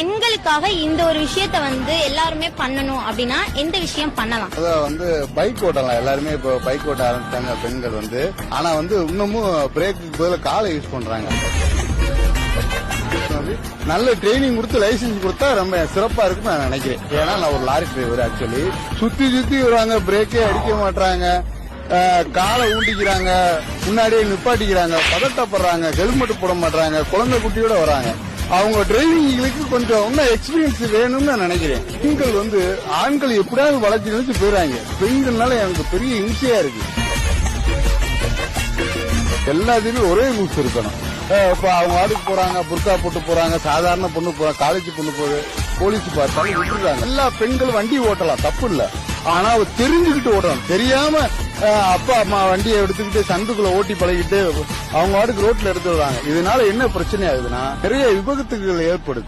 பெண்களுக்காக இந்த ஒரு விஷயத்த எல்லாருமே பண்ணணும் அப்படின்னா எந்த விஷயம் பண்ணலாம்? பைக் ஓட்டலாம். எல்லாருமே இப்போ பைக் ஓட்ட ஆரம்பிச்சாங்க பெண்கள் ஆனா இன்னமும் பிரேக்கு பதிலா காலை யூஸ் பண்றாங்க. நல்ல ட்ரைனிங் கொடுத்து லைசன்ஸ் கொடுத்தா ரொம்ப சிறப்பா இருக்குன்னு நான் நினைக்கிறேன். ஏன்னா நான் ஒரு லாரி டிரைவர். ஆக்சுவலி சுத்தி வருவாங்க, பிரேக்கே அடிக்க மாட்டாங்க, காலை ஊண்டிக்கிறாங்க, முன்னாடியே நிப்பாட்டிக்கிறாங்க, பதட்டப்படுறாங்க, ஹெல்மெட் போட மாட்டாங்க, குழந்தை குட்டியோட வராங்க. அவங்க டிரைவிங்களுக்கு கொஞ்சம் இன்னும் எக்ஸ்பீரியன்ஸ் வேணும்னு நான் நினைக்கிறேன். பெண்கள் ஆண்கள் எப்படியாவது வளர்ச்சி நினைச்சு போயிறாங்க. பெண்கள்னால எனக்கு பெரிய இம்சையா இருக்கு. எல்லாத்துலயும் ஒரே ரூல்ஸ் இருக்கணும். இப்ப அவங்க ஆடுக்கு போறாங்க, புர்கா போட்டு போறாங்க, சாதாரண பொண்ணு போறாங்க, காலேஜ் பொண்ணு போகுது, போலீஸ் பார்த்தாலும் விட்டுறாங்க. எல்லா பெண்களும் வண்டி ஓட்டலாம், தப்பு இல்ல. ஆனா தெரிஞ்சுக்கிட்டு ஓட்டணும். தெரியாம அப்பா அம்மா வண்டியை எடுத்துக்கிட்டு சந்துக்குள்ள ஓட்டி பழகிட்டு அவங்க ஆடுக்கு ரோட்ல எடுத்து விடுறாங்க. இதனால என்ன பிரச்சனை ஆகுதுன்னா நிறைய விபத்துகள் ஏற்படுது.